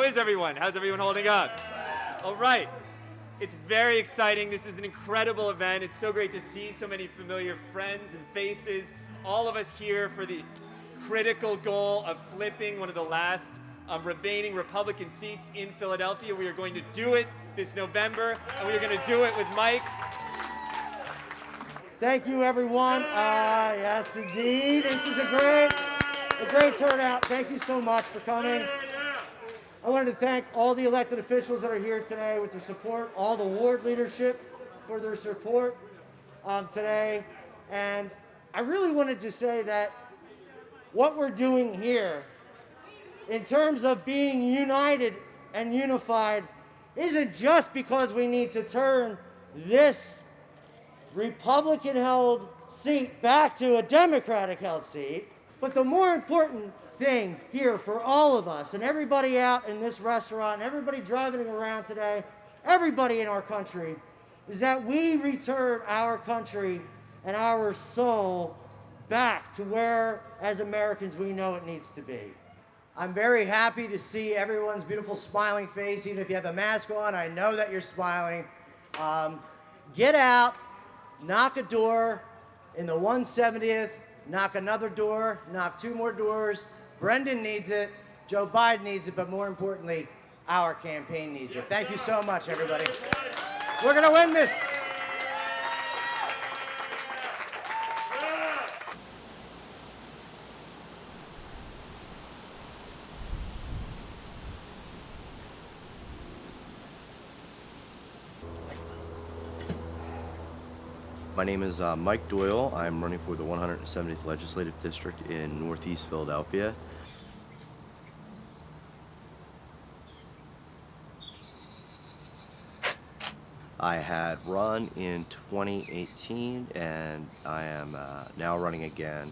is everyone? How's everyone holding up? All right. It's very exciting. This is an incredible event. It's so great to see so many familiar friends and faces. All of us here for the critical goal of flipping one of the last remaining Republican seats in Philadelphia. We are going to do it this November, and we are going to do it with Mike. Thank you, everyone. Yes, indeed. This is a great turnout. Thank you so much for coming. I wanted to thank all the elected officials that are here today with their support, all the ward leadership for their support today. And I really wanted to say that what we're doing here in terms of being united and unified isn't just because we need to turn this Republican-held seat back to a Democratic-held seat, but the more important thing here for all of us and everybody out in this restaurant and everybody driving around today, everybody in our country, is that we return our country and our soul back to where, as Americans, we know it needs to be. I'm very happy to see everyone's beautiful smiling face. Even if you have a mask on, I know that you're smiling. Get out, knock a door in the 170th, knock another door, knock 2 more doors. Brendan needs it, Joe Biden needs it, but more importantly, our campaign needs it. Thank you so much, everybody. We're gonna win this. My name is Mike Doyle. I'm running for the 170th Legislative District in Northeast Philadelphia. I had run in 2018 and I am now running again.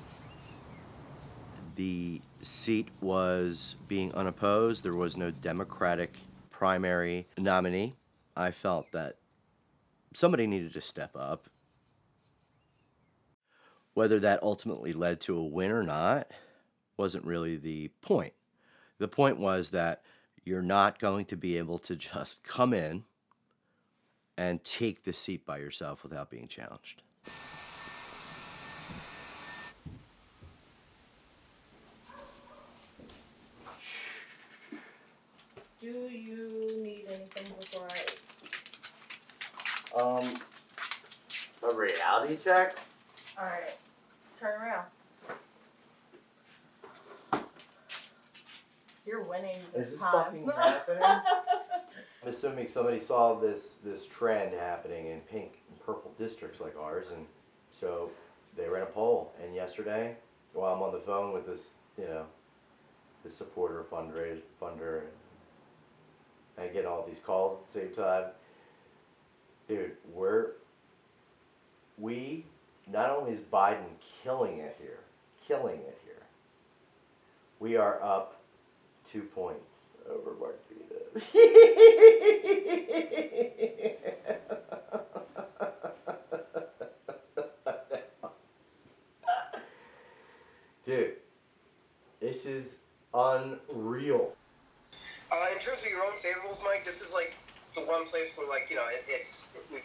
The seat was being unopposed. There was no Democratic primary nominee. I felt that somebody needed to step up. Whether that ultimately led to a win or not wasn't really the point. The point was that you're not going to be able to just come in and take the seat by yourself without being challenged. Do you need anything before A reality check? Alright, turn around. You're winning this Is this time. fucking happening? I'm assuming somebody saw this trend happening in pink and purple districts like ours, and so they ran a poll. And yesterday, while I'm on the phone with this, this supporter, funder, and I get all these calls at the same time. Dude, not only is Biden killing it here, we are up 2 points over Martinez. Dude, this is unreal. In terms of your own favorables, Mike, this is like the one place where, like,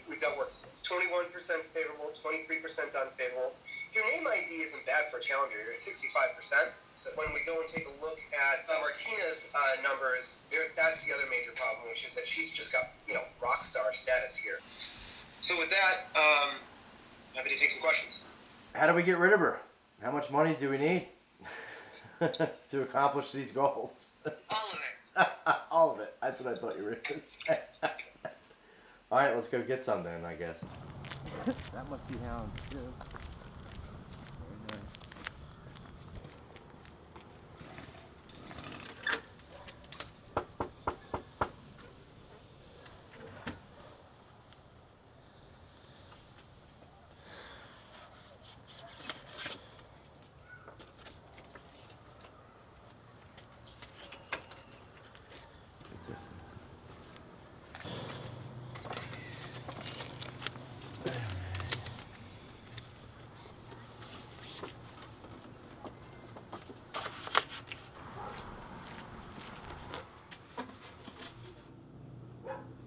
we've got work. It's 21% favorable, 23% unfavorable. Your name ID isn't bad for a challenger. You're at 65%. But when we go and take a look at Martina's numbers, that's the other major problem, which is that she's just got, rock star status here. So with that, happy to take some questions. How do we get rid of her? How much money do we need to accomplish these goals? All of it. All of it. That's what I thought you were going to say. All right, let's go get some then, I guess. That must be hounds too. Very nice.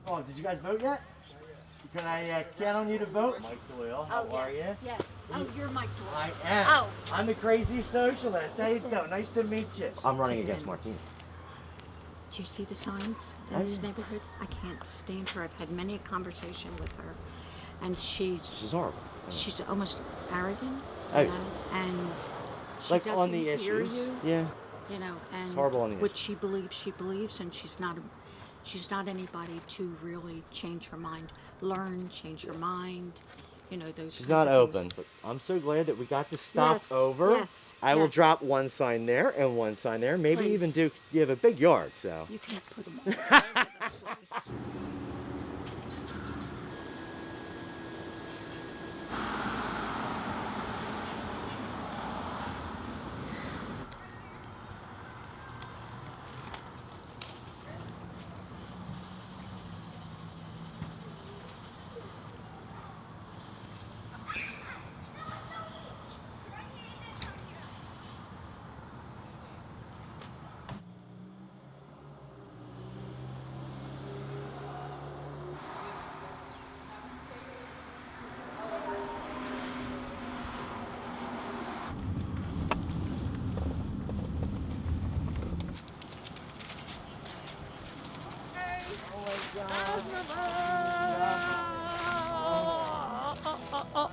Oh, did you guys vote yet? Can I count on you to vote? Mike Doyle, how are you? Yes. Oh, you're Mike Doyle. I am. Oh. I'm the crazy socialist. How you doing? Nice to meet you. I'm running against Martina. Do you see the signs in this neighborhood? I can't stand her. I've had many a conversation with her, and she's horrible. she's almost arrogant, Oh. you know, and she Like doesn't on the hear issues. you, Yeah. you know, and It's horrible on the what she believes, and she's not anybody to really change her mind, change her mind, you know, those. She's kinds not of things. open, but I'm so glad that we got to stop Yes, over. yes, I will yes. drop one sign there and one sign there. Maybe even Please. you have a big yard, so. You can put them all over the place.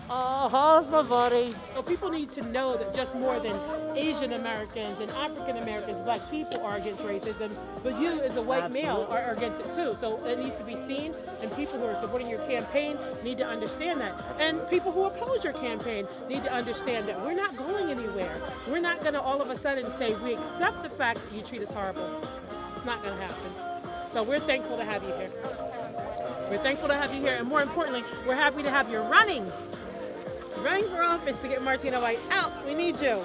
How's my buddy? So people need to know that just more than Asian Americans and African Americans, black people are against racism, but you as a white male are against it too. So it needs to be seen, and people who are supporting your campaign need to understand that. And people who oppose your campaign need to understand that we're not going anywhere. We're not going to all of a sudden say we accept the fact that you treat us horrible. It's not going to happen. So we're thankful to have you here. We're thankful to have you here, and more importantly, we're happy to have you running for office to get Martina White out. We need you.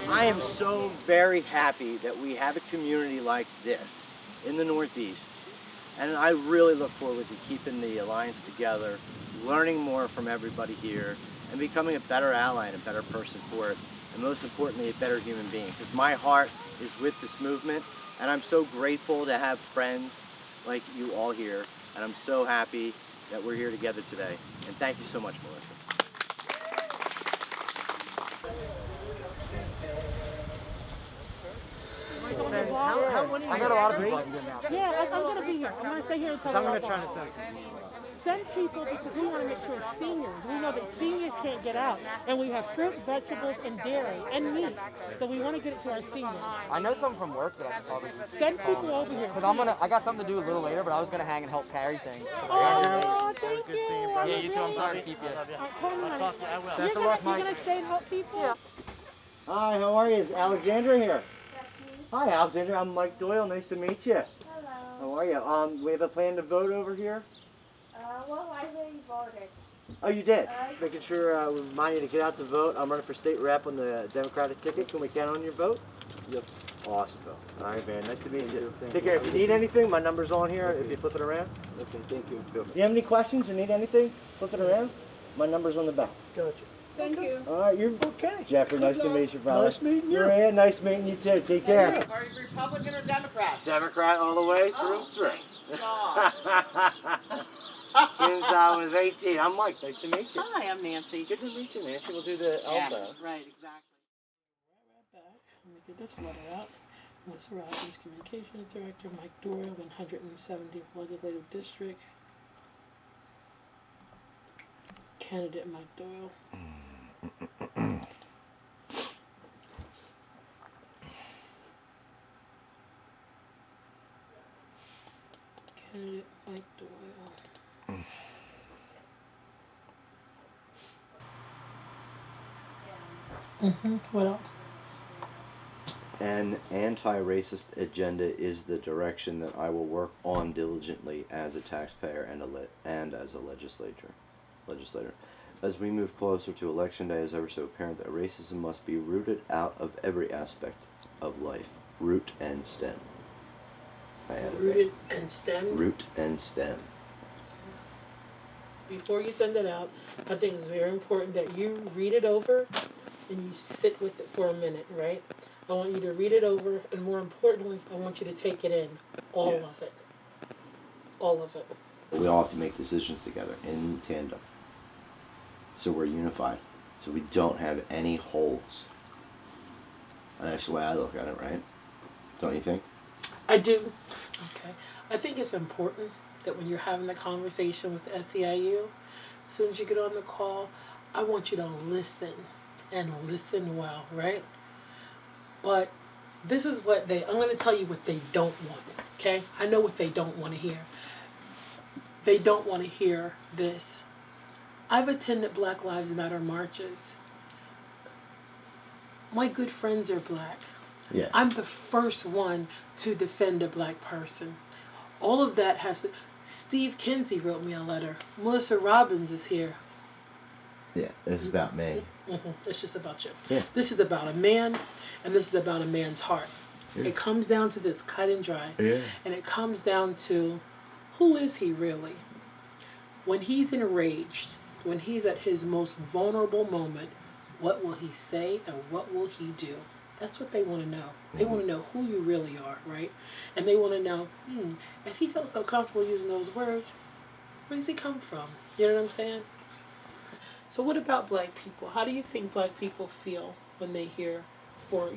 I am so very happy that we have a community like this in the Northeast. And I really look forward to keeping the alliance together, learning more from everybody here, and becoming a better ally and a better person for it. And most importantly, a better human being. Because my heart is with this movement, and I'm so grateful to have friends like you all here. And I'm so happy that we're here together today. And thank you so much, Melissa. I got a lot of people. Yeah, I'm going to be here. I'm going to stay here until I'm going to try to send some. send people because we want to make sure seniors, we know that seniors can't get out. And we have fruit, vegetables, and dairy, and meat. So we want to get it to our seniors. I know some from work that I can probably Send people over here. because I got something to do a little later, but I was gonna hang and help carry things. Oh, thank you. Yeah, you too. I'm sorry to keep you. I'll talk to you. I will. You're going to stay and help people? Yeah. Hi, how are you? Is Alexandra here? Hi, Alexandra. I'm Mike Doyle. Nice to meet you. Hello. How are you? We have a plan to vote over here. Well, I already voted. Oh, you did? Making sure we remind you to get out to vote. I'm running for state rep on the Democratic ticket. Can we count on your vote? Yep. Awesome, Phil. All right, man. Nice to meet you. Take care. If you need anything, my number's on here. If you flip it around. Okay, thank you. Do you have any questions or need anything? Flip it around. My number's on the back. Gotcha. Thank you. All right, you're Okay. Jeffrey. Nice to meet you, brother. Nice meeting you. Yeah, nice meeting you too. Take care. Are you Republican or Democrat? Democrat all the way through. God. Since I was 18. I'm Mike. Nice to meet you. Hi, I'm Nancy. Good to meet you, Nancy. We'll do the Yeah, elbow. right, exactly. Right back. Let me get this letter out. Mr. Robbins, Communications Director, Mike Doyle, 170th Legislative District. Candidate Mike Doyle. Candidate Mike Doyle. What else? An anti-racist agenda is the direction that I will work on diligently as a taxpayer and as a legislator. As we move closer to Election Day, it is ever so apparent that racism must be rooted out of every aspect of life. Root and stem. I added that. Rooted and stemmed. Root and stem. Before you send it out, I think it's very important that you read it over and you sit with it for a minute, right? I want you to read it over, and more importantly, I want you to take it in, all of it. All of it. We all have to make decisions together in tandem. So we're unified. So we don't have any holes. And that's the way I look at it, right? Don't you think? I do. Okay. I think it's important that when you're having the conversation with SEIU, as soon as you get on the call, I want you to listen, and listen well, right? But this is what I'm going to tell you what they don't want, okay? I know what they don't want to hear. They don't want to hear this. I've attended Black Lives Matter marches. My good friends are black. Yeah. I'm the first one to defend a black person. All of that has to... Steve Kinsey wrote me a letter. Melissa Robbins is here. Yeah, it's about me. It's just about you. Yeah. This is about a man, and this is about a man's heart. Yeah. It comes down to this cut and dry. Yeah. And it comes down to, who is he really? When he's enraged, when he's at his most vulnerable moment, what will he say and what will he do? That's what they want to know. They want to know who you really are, right? And they want to know, if he felt so comfortable using those words, where does he come from? You know what I'm saying? So what about black people? How do you think black people feel when they hear, or,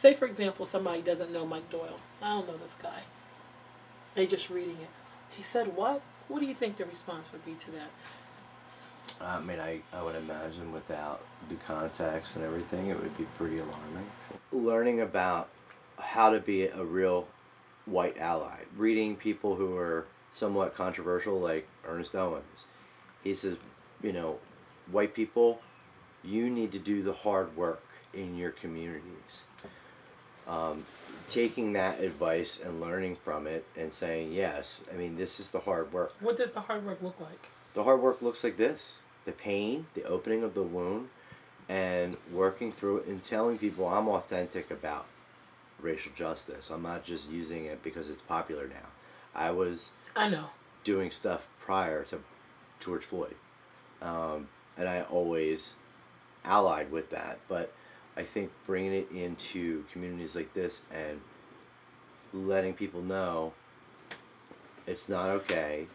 say for example, somebody doesn't know Mike Doyle. I don't know this guy. They just reading it. He said what? What do you think the response would be to that? I mean, I would imagine without the context and everything, it would be pretty alarming. Learning about how to be a real white ally. Reading people who are somewhat controversial, like Ernest Owens. He says, white people, you need to do the hard work in your communities. Taking that advice and learning from it and saying, yes, I mean, this is the hard work. What does the hard work look like? The hard work looks like this. The pain, the opening of the wound, and working through it and telling people I'm authentic about racial justice. I'm not just using it because it's popular now. I know doing stuff prior to George Floyd. And I always allied with that. But I think bringing it into communities like this and letting people know it's not okay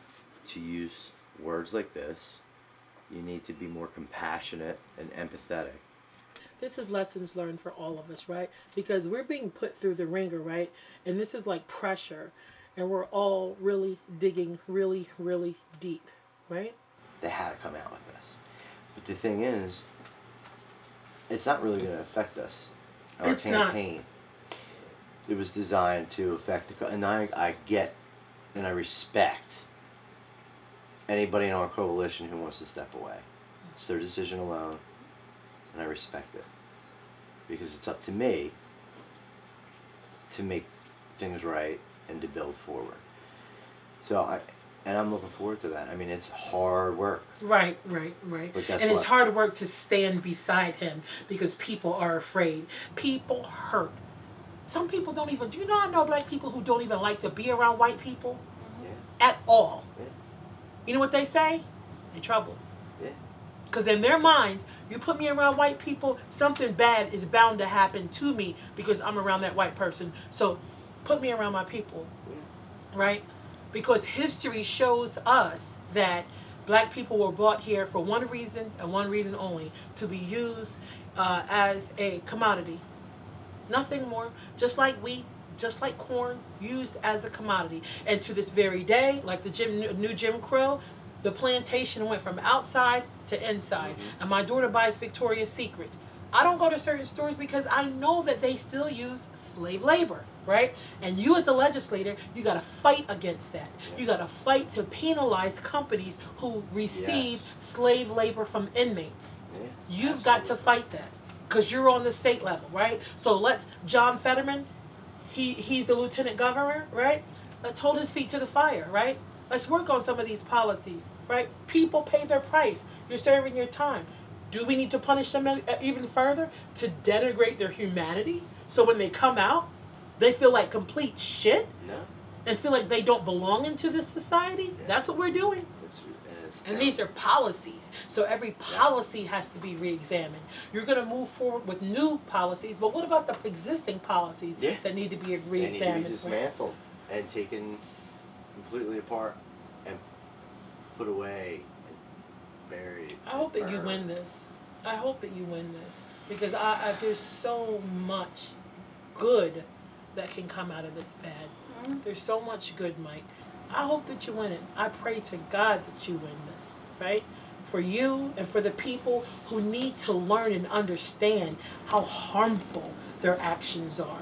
to use words like this. You need to be more compassionate and empathetic. This is lessons learned for all of us, right? Because we're being put through the ringer, right? And this is like pressure. And we're all really digging really, really deep, right? They had to come out with this. But the thing is, it's not really going to affect us. Our campaign. It was designed to affect the... And I get and I respect anybody in our coalition who wants to step away. It's their decision alone, and I respect it. Because it's up to me to make things right and to build forward. So I'm looking forward to that. I mean, it's hard work. Right. But guess and what? it's hard work to stand beside him because people are afraid. People hurt. Some people don't even... Do you know I know black people who don't even like to be around white people? Yeah. At all. Yeah. You know what they say? In trouble. Yeah. Because in their minds, you put me around white people, something bad is bound to happen to me because I'm around that white person. So put me around my people. Yeah. Right? Because history shows us that black people were brought here for one reason and one reason only, to be used as a commodity. Nothing more. Just like wheat, just like corn, used as a commodity. And to this very day, like the new Jim Crow, the plantation went from outside to inside. Mm-hmm. And my daughter buys Victoria's Secret. I don't go to certain stores because I know that they still use slave labor, right? And you as a legislator, you got to fight against that. You got to fight to penalize companies who receive slave labor from inmates. You've got to fight that because you're on the state level, right? So John Fetterman, he's the lieutenant governor, right? Let's hold his feet to the fire, right? Let's work on some of these policies, right? People pay their price. You're serving your time. Do we need to punish them even further to denigrate their humanity? So when they come out, they feel like complete shit? No. And feel like they don't belong into this society? Yeah. That's what we're doing. Yeah. And these are policies. So every policy has to be re-examined. You're going to move forward with new policies, but what about the existing policies that need to be re-examined? They need to be dismantled and taken completely apart and put away and buried. I hope that you win this. I hope that you win this because there's so much good that can come out of this bad. There's so much good, Mike. I hope that you win it. I pray to God that you win this, right? For you and for the people who need to learn and understand how harmful their actions are.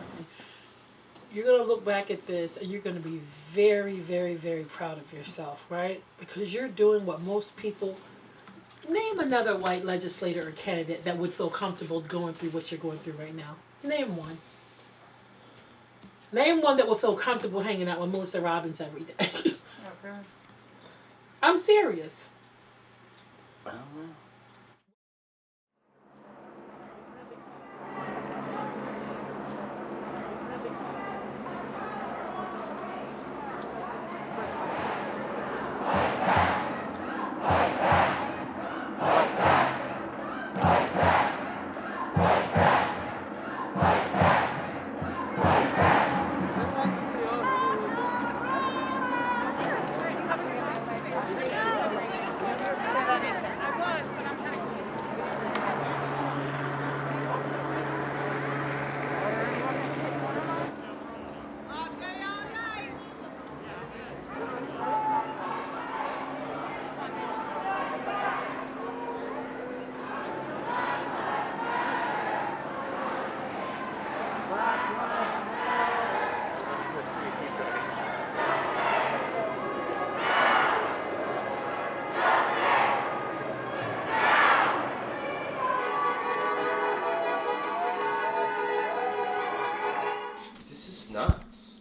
You're going to look back at this and you're going to be very, very, very proud of yourself, right? Because you're doing what most people... Name another white legislator or candidate that would feel comfortable going through what you're going through right now. Name one. Name one that will feel comfortable hanging out with Melissa Robbins every day. Okay. I'm serious. I don't know. Nuts.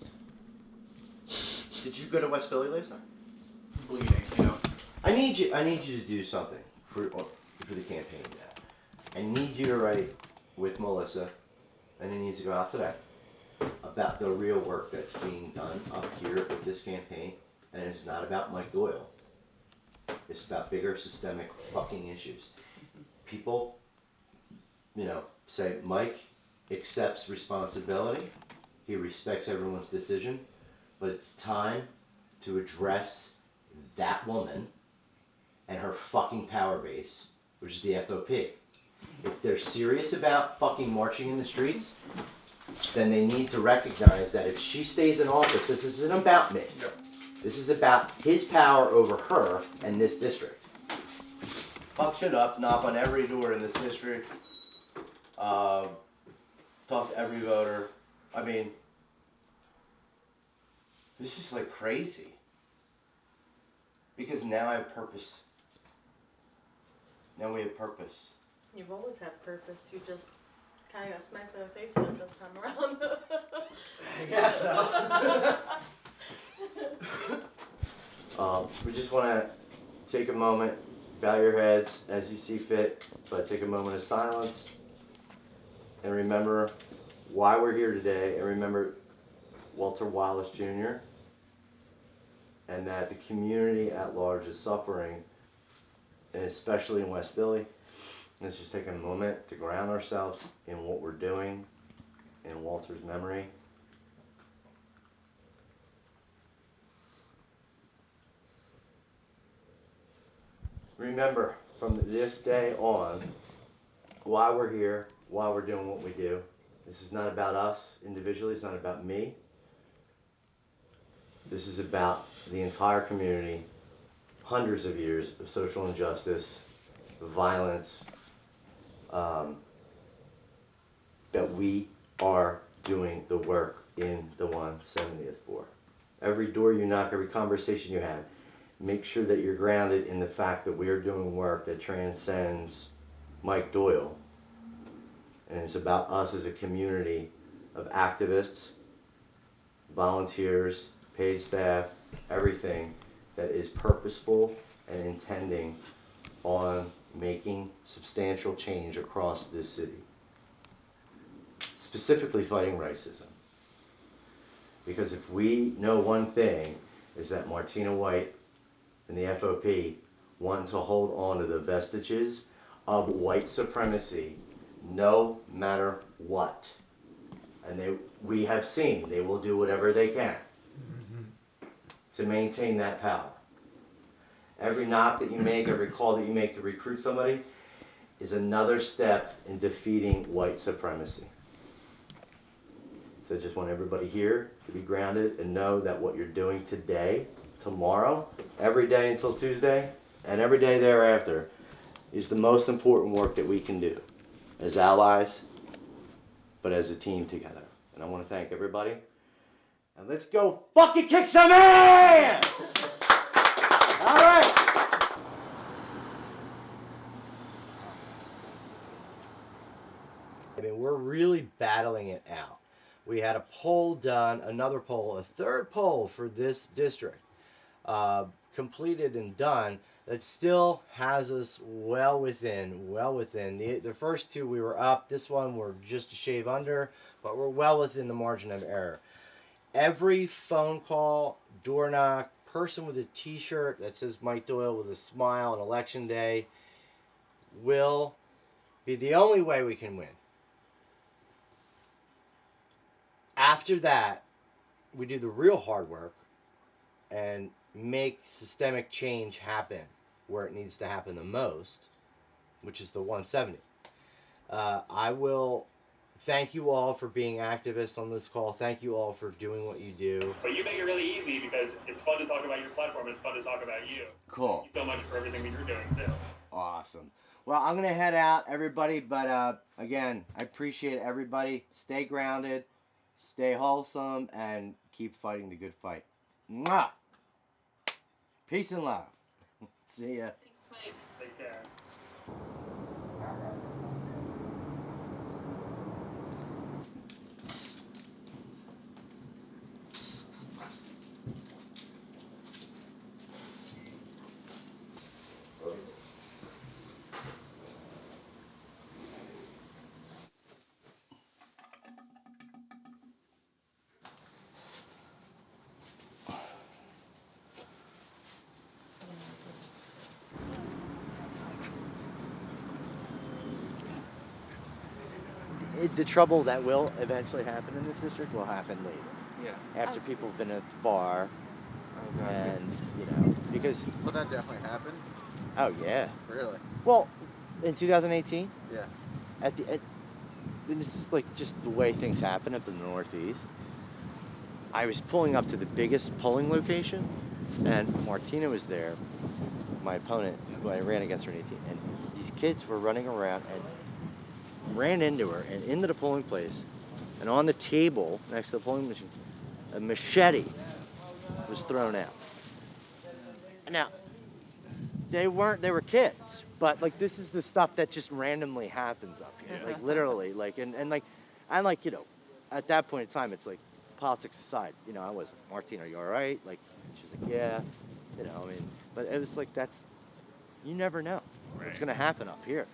Did you go to West Philly last night? Bleeding, you know. I need you to do something for the campaign now. I need you to write with Melissa, and it needs to go out today, about the real work that's being done up here with this campaign, and it's not about Mike Doyle. It's about bigger systemic fucking issues. People, say Mike accepts responsibility. He respects everyone's decision, but it's time to address that woman and her fucking power base, which is the FOP. If they're serious about fucking marching in the streets, then they need to recognize that if she stays in office, this isn't about me. This is about his power over her and this district. Fuck shit up, knock on every door in this district, talk to every voter. I mean, this is like crazy. Because now I have purpose. Now we have purpose. You've always had purpose. You just kind of got smacked in the face with it this time around. Yeah, so. We just want to take a moment, bow your heads as you see fit, but take a moment of silence and remember why we're here today, and remember Walter Wallace Jr., and that the community at large is suffering, and especially in West Philly. Let's just take a moment to ground ourselves in what we're doing in Walter's memory. Remember, from this day on, why we're here, why we're doing what we do. This is not about us individually, it's not about me. This is about the entire community, hundreds of years of social injustice, violence, that we are doing the work in the 170th for. Every door you knock, every conversation you have, make sure that you're grounded in the fact that we are doing work that transcends Mike Doyle. And it's about us as a community of activists, volunteers, paid staff, everything that is purposeful and intending on making substantial change across this city. Specifically fighting racism. Because if we know one thing, is that Martina White and the FOP want to hold on to the vestiges of white supremacy no matter what. And we have seen they will do whatever they can to maintain that power. Every knock that you make, every call that you make to recruit somebody is another step in defeating white supremacy. So I just want everybody here to be grounded and know that what you're doing today, tomorrow, every day until Tuesday, and every day thereafter is the most important work that we can do as allies, but as a team together. And I want to thank everybody. And let's go fucking kick some ass! All right. I mean, we're really battling it out. We had a poll done, another poll, a third poll for this district, completed and done, that still has us well within. The first two we were up, this one we're just a shave under, but we're well within the margin of error. Every phone call, door knock, person with a t-shirt that says Mike Doyle with a smile on election day will be the only way we can win. After that, we do the real hard work and make systemic change happen where it needs to happen the most, which is the 170. I will thank you all for being activists on this call. Thank you all for doing what you do. But you make it really easy because it's fun to talk about your platform. It's fun to talk about you. Cool. Thank you so much for everything that you're doing too. Awesome. Well, I'm going to head out, everybody, but again, I appreciate everybody. Stay grounded, stay wholesome, and keep fighting the good fight. Mwah! Peace and love. See ya. Take care. The trouble that will eventually happen in this district will happen later. Yeah. After people have been at the bar, Okay. and, you know, because... Will that definitely happen? Oh, yeah. Really? Well, in 2018, Yeah. and this is like just the way things happen up in the Northeast. I was pulling up to the biggest polling location, and Martina was there, my opponent, who I ran against her in 18, and these kids were running around and ran into her and into the polling place, and on the table next to the polling machine, a machete was thrown out. Now, they were kids, but like this is the stuff that just randomly happens up here, like literally, like and like you know, at that point in time, it's like politics aside, you know, I was, Martina, are you all right? Like she's like, yeah, you know, I mean, but it was like you never know what's gonna happen up here.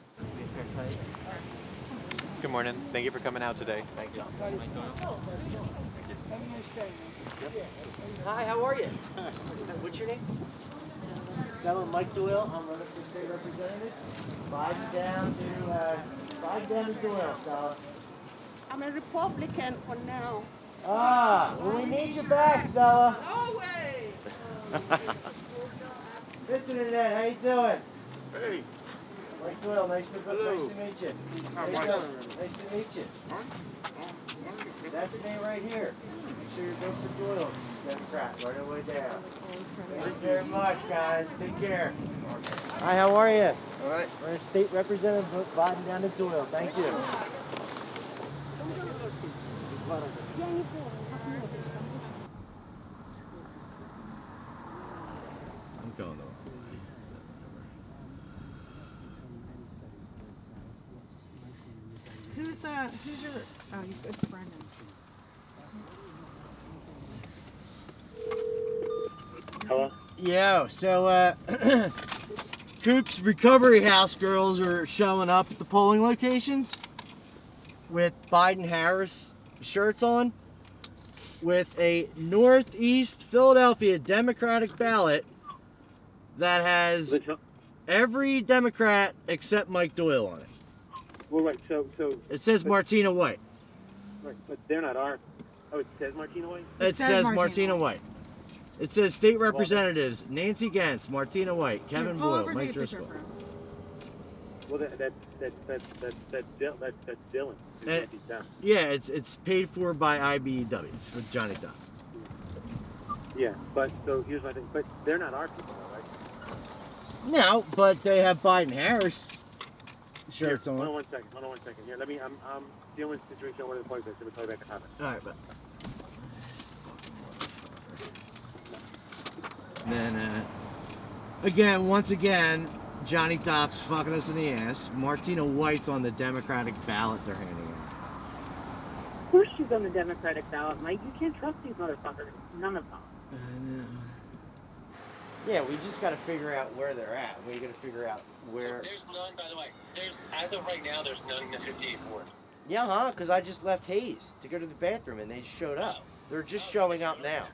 Good morning. Thank you for coming out today. Thank you. Hi, how are you? What's your name? Stella. Mike Doyle. I'm running for state representative. Biden down to Doyle, Stella. I'm a Republican for now. Ah, well, we need you back, Stella. No way! Mr. Internet, how you doing? Hey. Mike Doyle, nice to meet you. How Hey, much? Doyle, nice to meet you. That's the name right here. Make sure you vote for Doyle, Democrat, right away down. Thank you very much, guys. Take care. Hi, how are you? All right. We're State Representative Biden down to Doyle. Thank you. I'm going the wrong way. Who's your, oh, it's Brendan. Hello? Yo, so, Coop's Recovery House girls are showing up at the polling locations with Biden-Harris shirts on with a Northeast Philadelphia Democratic ballot that has every Democrat except Mike Doyle on it. Well, right. So. It says Martina White. Right, but they're not our. Oh, it says Martina White. It says Martina White. It says state representatives: Nancy Gantz, Martina White, Kevin Boyle, Mike Driscoll. Well, that's Dylan. Yeah, it's paid for by IBEW with Johnny Doc. Yeah, but so here's my thing. But they're not our people, though, right? No, but they have Biden-Harris shirts on. Hold on one second. Here, let me. I'm dealing with the situation over the point. So we'll tell you back in a comment. All right, but. Then, once again, Johnny Doc's fucking us in the ass. Martina White's on the Democratic ballot they're handing out. Of course she's on the Democratic ballot, Mike. You can't trust these motherfuckers. None of them. I know. Yeah, we just got to figure out where they're at. We got to figure out where. There's none, by the way. As of right now, there's none in the 58th ward. Yeah, huh? Because I just left Hayes to go to the bathroom and they just showed up. They're just showing up now.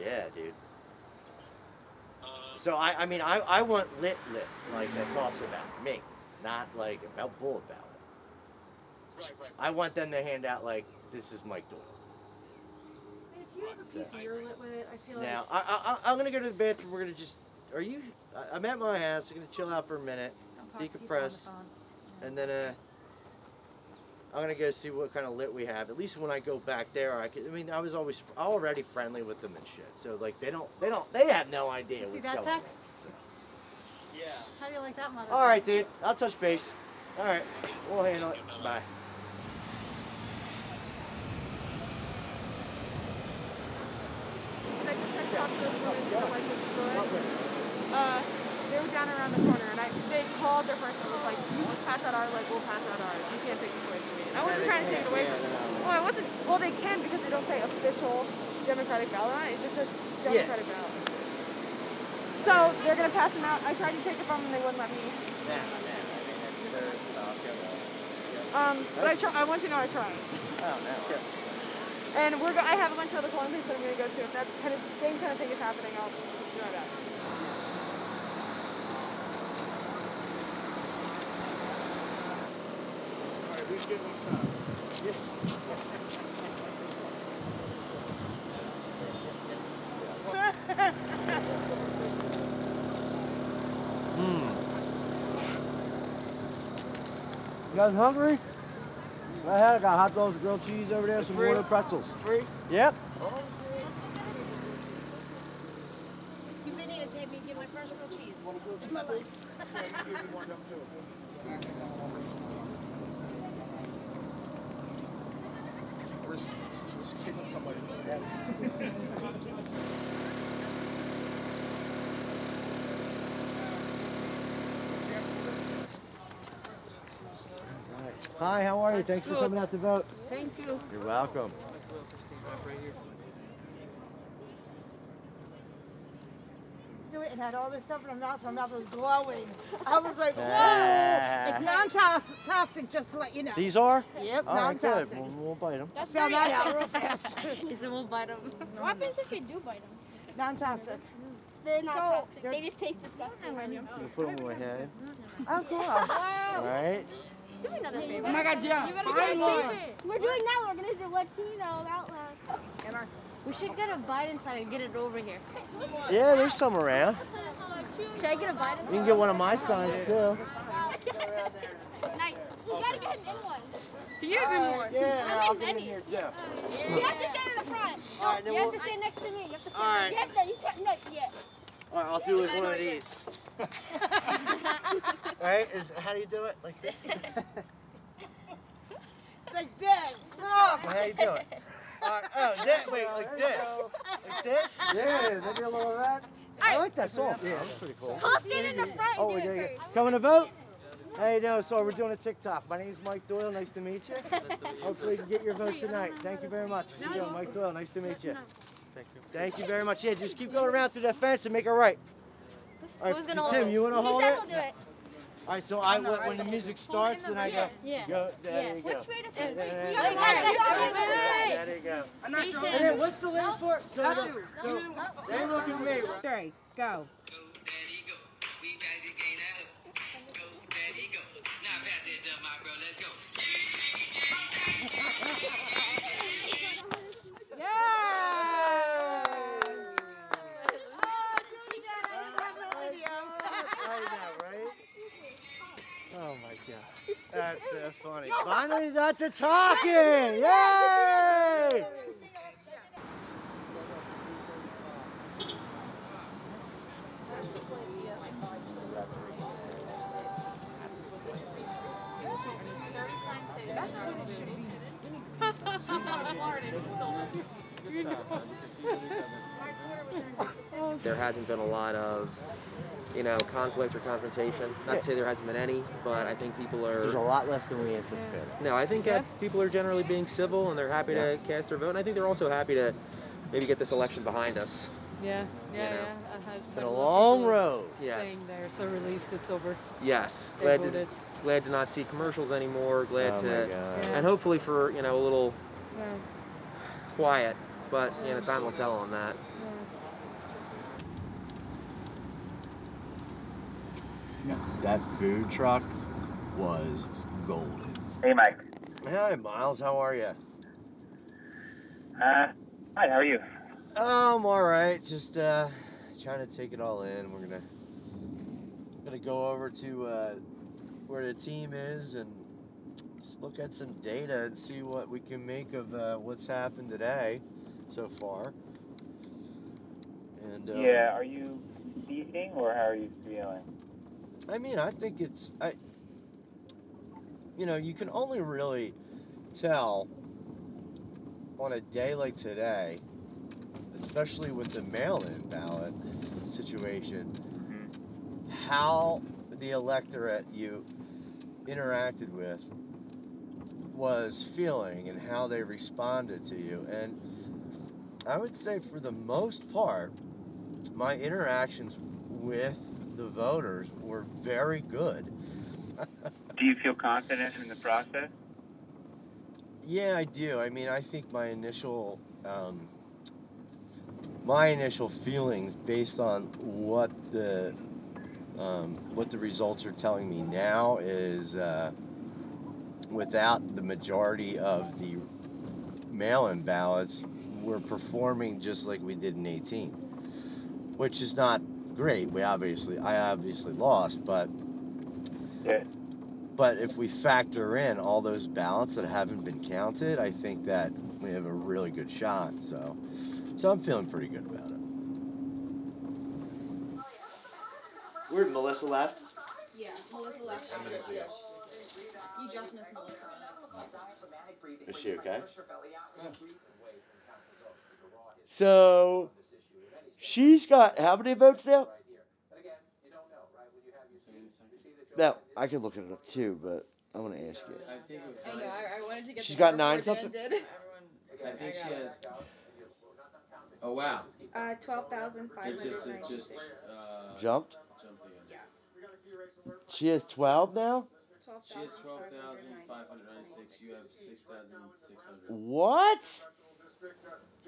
Yeah, dude. So I mean I want lit like that talks about me, not like about bullet ballot. Right. I want them to hand out like this is Mike Doyle. If you have a piece of your lit with it, I feel Now like. I'm gonna go to the bathroom. We're gonna just. Are you? I'm at my house. I'm gonna chill out for a minute, decompress, and then I'm gonna go see what kind of lit we have. At least when I go back there, I mean, I was already friendly with them and shit. So like they have no idea what's See that going text? on. So. Yeah. How do you like that mother? All right, dude. I'll touch base. All right, we'll handle it. Bye. I just tried to talk to the woman that like was good. They were down around the corner, and they called their person and was like, "You just pass out ours, like we'll pass out ours. You can't take this away from me." And I wasn't trying to take it away from them. Well, I wasn't. Well, they can because they don't say official Democratic ballot on it. It just says Democratic ballot. So they're gonna pass them out. I tried to take it from them, and they wouldn't let me. But I want you to know I tried. Oh no. And I have a bunch of other polling places that I'm going to go to. If that's kind of same kind of thing is happening, I'll do my best. All right, who's getting this You guys hungry? Go ahead, I got hot dogs, grilled cheese over there, some water pretzels. Free? Yep. You videotape me get my first grilled cheese in my life. Where's kicking somebody in the head? Hi, how are you? Thanks for coming out to vote. Thank you. You're welcome. Do it and had all this stuff in her mouth. Her mouth was glowing. I was like, whoa! It's non-toxic, just to let you know. These are? Yep, All right, non-toxic. good. We'll bite them. I found that out real fast. He said we'll bite them. What happens if you do bite them? Non-toxic. They're not toxic. They just taste disgusting. You put them in my head. Oh, cool. All right. Do another favor. Oh my God, Joe. You gotta Find do more. it. We're doing that. We're gonna do Latino out loud. We should get a bite inside and get it over here. Yeah, there's some around. Should I get a bite inside? You can get one of my signs too. Nice. We gotta get him in one. He is in one. Yeah, I'll get in here too. You have to stand in the front. All right, then You have we'll- to stand next to me. You have to stand. All right. You have to. You can't. No, yeah. All right, I'll do it with one of these. All right, how do you do it? Like this? It's like this. Look. How do you do it? Wait, like this? Like this? Yeah, maybe a little of that. I like that song. Yeah, that's pretty cool. I'll stand in the front. Oh, we're doing it. Coming to vote? Hey, no, so we're doing a TikTok. My name's Mike Doyle. Nice to meet you. Hopefully you can get your vote tonight. Thank you very much. How you doing, Mike Doyle? Nice to meet you. Thank you very much. Yeah, just keep going around through that fence and make it right. All right, Who's gonna Tim, hold it? you want to hold He said it? he'll do it. All right, so when the music starts, then I go. Yeah. Go. There you go. Which way to There face? you go. I'm not sure. And then what's the last part? So they look at me. Three, go. Oh my God, that's so funny. Finally got to talking! Yay! There hasn't been a lot of, conflict or confrontation. Not to say there hasn't been any, but I think people are... There's a lot less than we anticipated. No, I think people are generally being civil and they're happy to cast their vote. And I think they're also happy to maybe get this election behind us. Yeah. It's been a long road. Yes. Saying they're so relieved it's over. Yes. Glad to not see commercials anymore. Glad and hopefully for, a little quiet. But, time will tell on that. That food truck was golden. Hey, Mike. Hi, Miles. How are you? Hi, how are you? Oh, I'm all right. Just trying to take it all in. We're gonna go over to where the team is and just look at some data and see what we can make of what's happened today so far. And yeah, are you speaking or how are you feeling? I mean, I think you can only really tell on a day like today, especially with the mail-in ballot situation, how the electorate you interacted with was feeling and how they responded to you. And I would say for the most part, my interactions with the voters were very good. Do you feel confident in the process? Yeah, I do. I mean, I think my initial feelings based on what the results are telling me now is without the majority of the mail-in ballots, we're performing just like we did in 18, which is not great. I obviously lost, but if we factor in all those ballots that haven't been counted, I think that we have a really good shot. So I'm feeling pretty good about it. Where did Melissa left? Yeah, Melissa left. 10 minutes ago. You just missed Melissa. Is she okay? So she's got how many votes now? No, I can look it up too, but I want to ask you. I know, I wanted to get She's got 9 something? I think she has. Oh wow. 12,596. Jumped? Yeah. She has 12 now? She has 12,596. You have 6,600. What?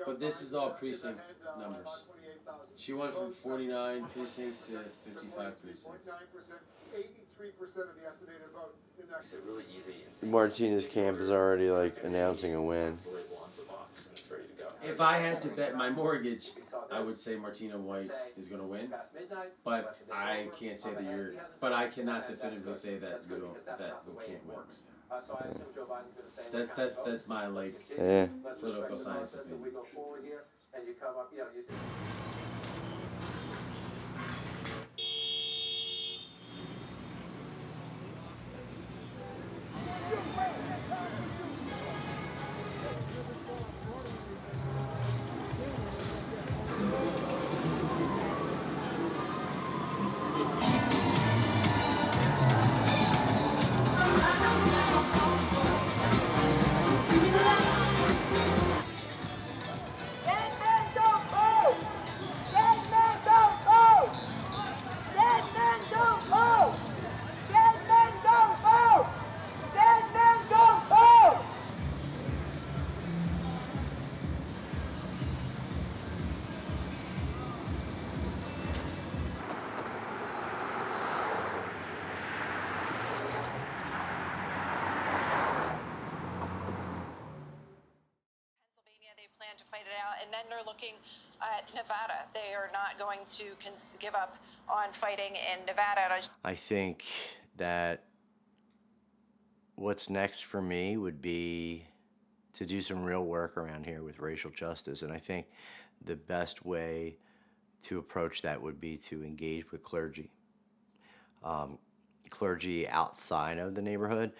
But this is all precinct numbers. She went from 49 precincts to 55 precincts. 83% of the estimated vote in that. It's really easy. Martinez camp is already announcing a win. If I had to bet my mortgage, I would say Martina White is going to win. But I can't say that but I cannot definitively say that we can't win. That's my political science opinion. plan to fight it out. And then they're looking at Nevada. They are not going to give up on fighting in Nevada. I think that what's next for me would be to do some real work around here with racial justice. And I think the best way to approach that would be to engage with clergy. Clergy outside of the neighborhood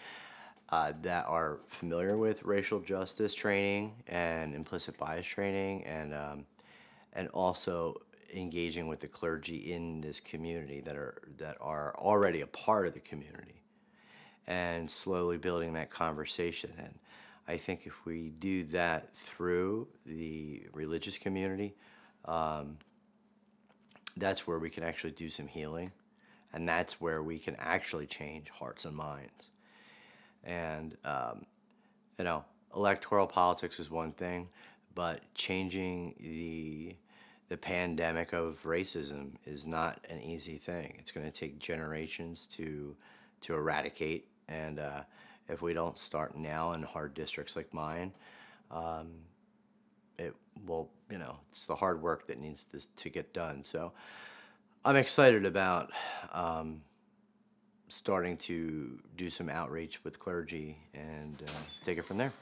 that are familiar with racial justice training and implicit bias training, and also engaging with the clergy in this community that are already a part of the community, and slowly building that conversation. And I think if we do that through the religious community, that's where we can actually do some healing, and that's where we can actually change hearts and minds. And you know, electoral politics is one thing, but changing the pandemic of racism is not an easy thing. It's going to take generations to eradicate, and if we don't start now in hard districts like mine, it will, you know, it's the hard work that needs to get done. So I'm excited about starting to do some outreach with clergy and take it from there.